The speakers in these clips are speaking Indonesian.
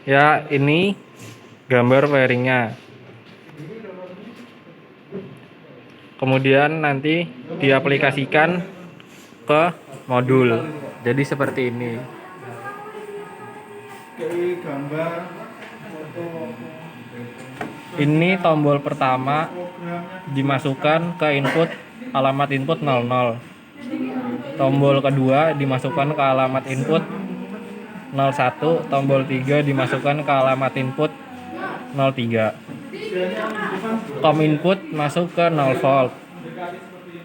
Ya, ini gambar wiringnya. Kemudian nanti diaplikasikan ke modul. Jadi seperti ini. Ini tombol pertama dimasukkan ke input alamat input 00. Tombol kedua dimasukkan ke alamat input 01, tombol 3 dimasukkan ke alamat input 03. COM input masuk ke 0 volt.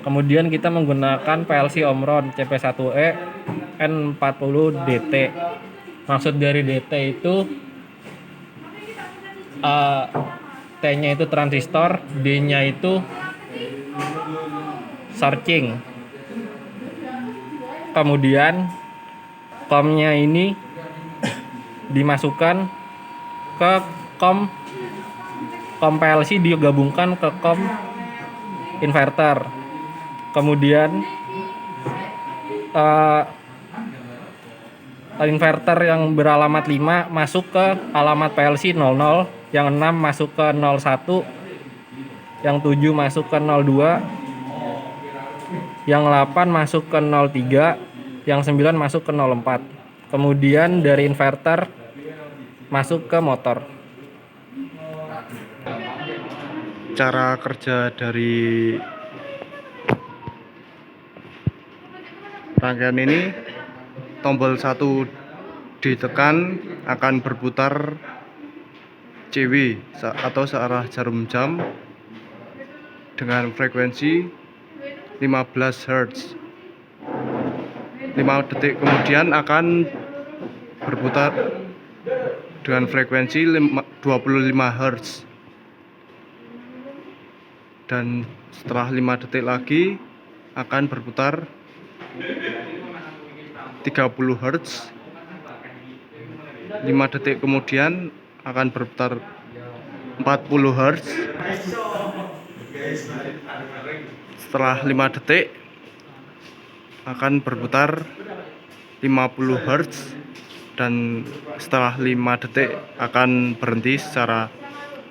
Kemudian kita menggunakan PLC Omron CP1E N40DT. Maksud dari DT itu T-nya itu transistor, D-nya itu searching. Kemudian COM-nya ini dimasukkan ke COM PLC, digabungkan ke COM inverter. Kemudian inverter yang beralamat 5 masuk ke alamat PLC 00, yang 6 masuk ke 01, yang 7 masuk ke 02, yang 8 masuk ke 03, yang 9 masuk ke 04. Kemudian dari inverter masuk ke motor. Cara kerja dari rangkaian ini, tombol 1 ditekan akan berputar CW atau searah jarum jam dengan frekuensi 15 Hz. 5 detik kemudian akan berputar dengan frekuensi 25 Hz. Dan setelah 5 detik lagi akan berputar 30 Hz. 5 detik kemudian akan berputar 40 Hz. Setelah 5 detik akan berputar 50 Hz, dan setelah 5 detik akan berhenti secara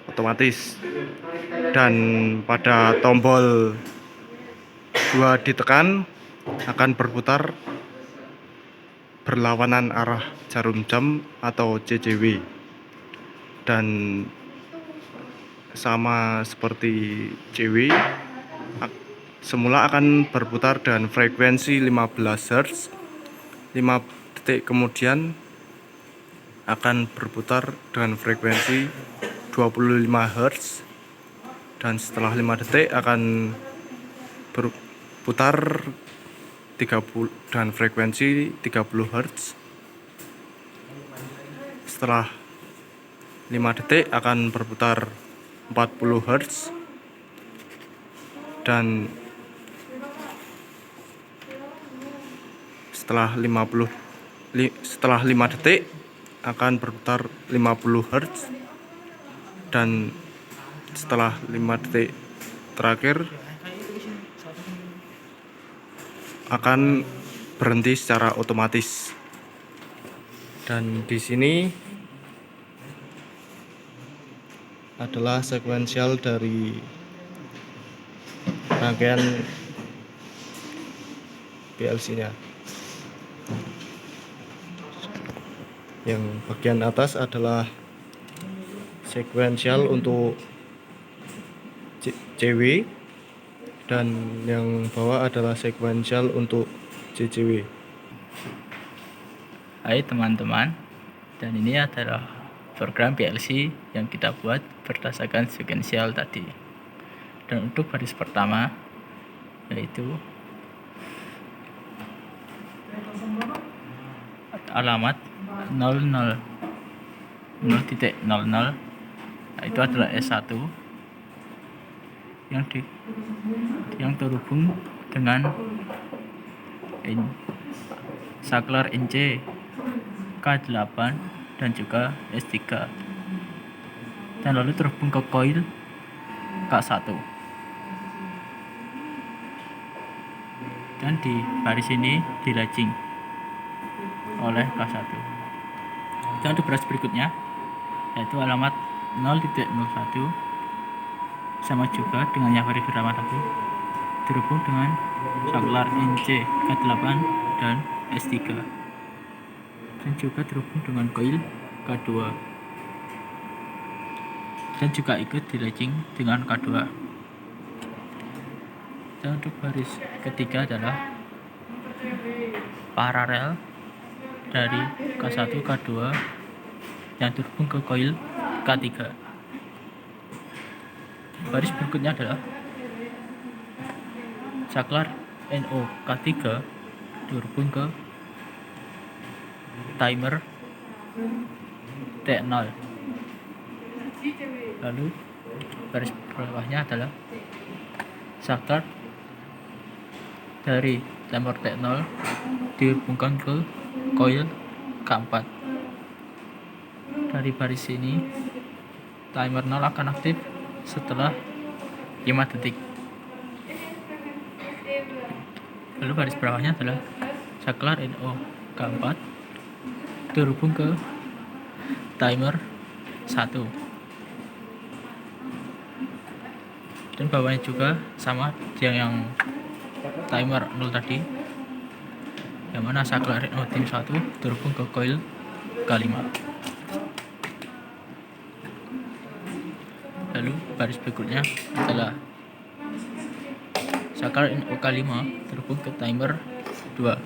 otomatis. Dan pada tombol 2 ditekan akan berputar berlawanan arah jarum jam atau CCW, dan sama seperti CW, semula akan berputar dengan frekuensi 15 Hz. 5 detik kemudian akan berputar dengan frekuensi 25 Hz, dan setelah 5 detik akan berputar 30 dengan frekuensi 30 Hz. Setelah 5 detik akan berputar 40 Hz, dan setelah 5 detik akan berputar 50 Hz, dan setelah 5 detik terakhir akan berhenti secara otomatis. Dan di sini adalah sekuensial dari rangkaian PLC-nya. Yang bagian atas adalah sekuensial untuk CW, dan yang bawah adalah sekuensial untuk CCW. Hai teman-teman, dan ini adalah program PLC yang kita buat berdasarkan sekuensial tadi. Dan untuk baris pertama yaitu alamat 00 0.00, itu adalah S1 yang terhubung dengan saklar NC K8 dan juga S3, dan lalu terhubung ke koil K1, dan di baris ini di latching oleh K1. Dan untuk beras berikutnya yaitu alamat 0.01 sama juga dengan yang pertama tadi, terhubung dengan saklar NC K8 dan S3, dan juga terhubung dengan koil K2, dan juga ikut di latching dengan K2. Dan untuk baris ketiga adalah paralel dari K1 K2 yang terhubung ke koil K3. Baris berikutnya adalah saklar NO K3 terhubung ke timer T0. Lalu baris bawahnya adalah saklar dari timer T0 dihubungkan ke koil K4. Dari baris ini timer 0 akan aktif setelah 5 detik. Lalu baris bawahnya adalah saklar NO K4 terhubung ke timer 1, dan bawahnya juga sama yang timer 0 tadi, yang mana saklar NO tim 1 terhubung ke koil K5. Lalu baris berikutnya adalah saklar NO K5 terhubung ke timer 2,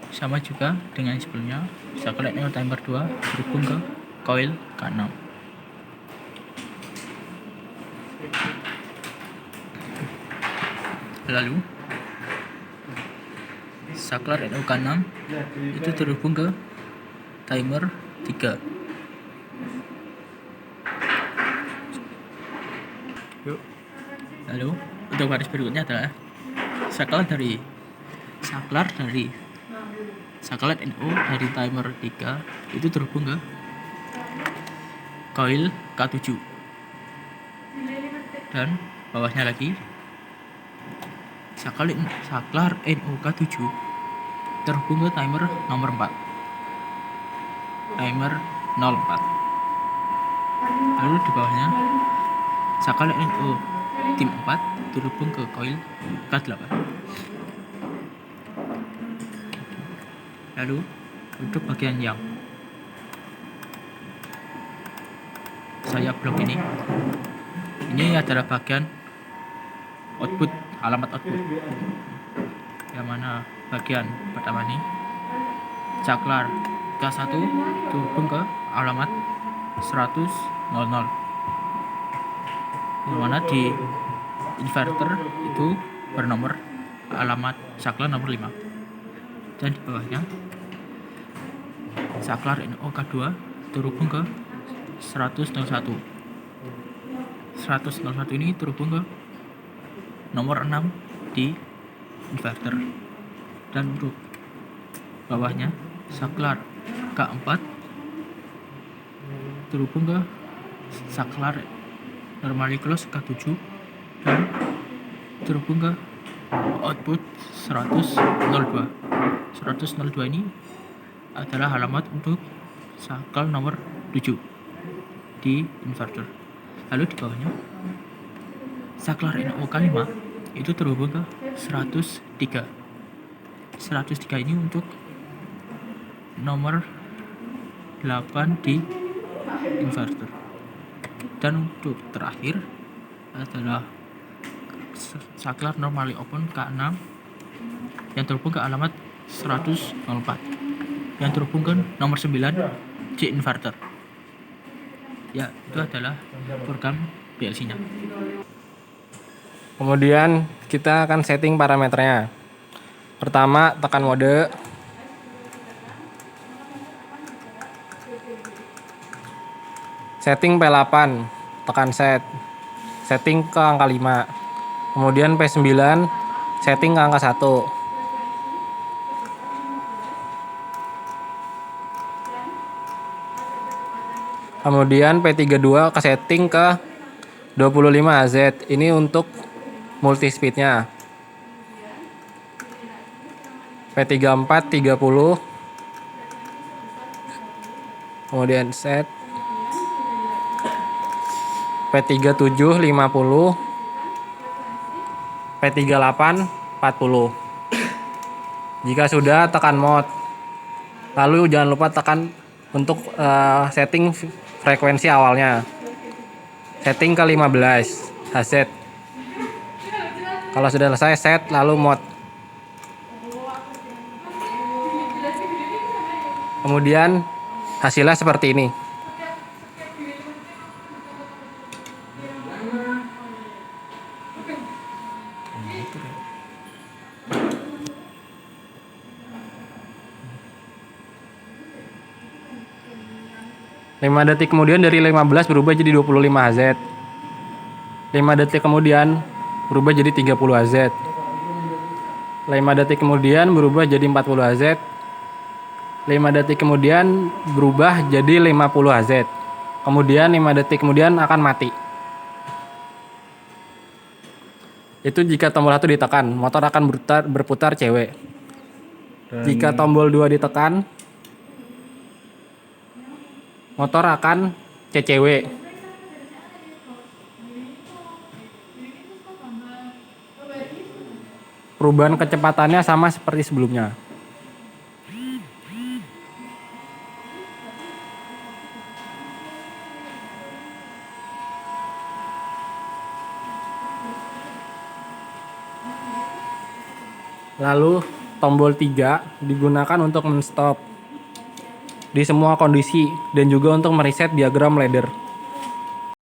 sama juga dengan sebelumnya. Saklar NO timer 2 terhubung ke koil K6. Lalu saklar NO K6 itu terhubung ke timer 3. Lalu untuk baris berikutnya adalah saklar dari saklar NO dari timer 3 itu terhubung ke koil K7, dan bawahnya lagi saklar NO K7 terhubung ke timer nomor 4, timer 04. Lalu di bawahnya saklar NO tim 4 terhubung ke koil K8. Lalu untuk bagian yang saya blok ini adalah bagian output, alamat output, yang mana bagian pertama ini saklar K1 terhubung ke alamat 100.00, yang mana di inverter itu bernomor alamat saklar nomor 5. Dan di bawahnya saklar NO K2 terhubung ke 100.01. 100.01 ini terhubung ke nomor 6 di inverter. Dan untuk bawahnya saklar K4 terhubung ke saklar normally close K7 dan terhubung ke output 100.02. 100.02 ini adalah alamat untuk saklar nomor 7 di inverter. Lalu di bawahnya saklar NO K5 itu terhubung ke 103. 103 ini untuk nomor 8 di inverter. Dan untuk terakhir adalah saklar normally open K6 yang terhubung ke alamat 104, yang terhubung ke nomor 9 di inverter. Ya, itu adalah program PLC-nya. Kemudian kita akan setting parameternya. Pertama, tekan mode. Setting P8, tekan set. Setting ke angka 5. Kemudian P9, setting ke angka 1. Kemudian P32 ke setting ke 25Z. Ini untuk multi speednya. P34 30. Kemudian set. P37 50. P38 40. Jika sudah, tekan mode. Lalu jangan lupa tekan untuk setting frekuensi awalnya. Setting ke 15 Hz. Kalau sudah selesai set, lalu mode. Kemudian hasilnya seperti ini. Lima detik kemudian dari 15 berubah jadi 25 Hz. 5 detik kemudian berubah jadi 30 Hz. 5 detik kemudian berubah jadi 40 Hz. 5 detik kemudian berubah jadi 50 Hz. Kemudian 5 detik kemudian akan mati. Itu jika tombol 1 ditekan, motor akan berputar CW. Jika tombol 2 ditekan, motor akan CCW. Perubahan kecepatannya sama seperti sebelumnya. Lalu tombol 3 digunakan untuk men-stop di semua kondisi dan juga untuk mereset diagram ladder.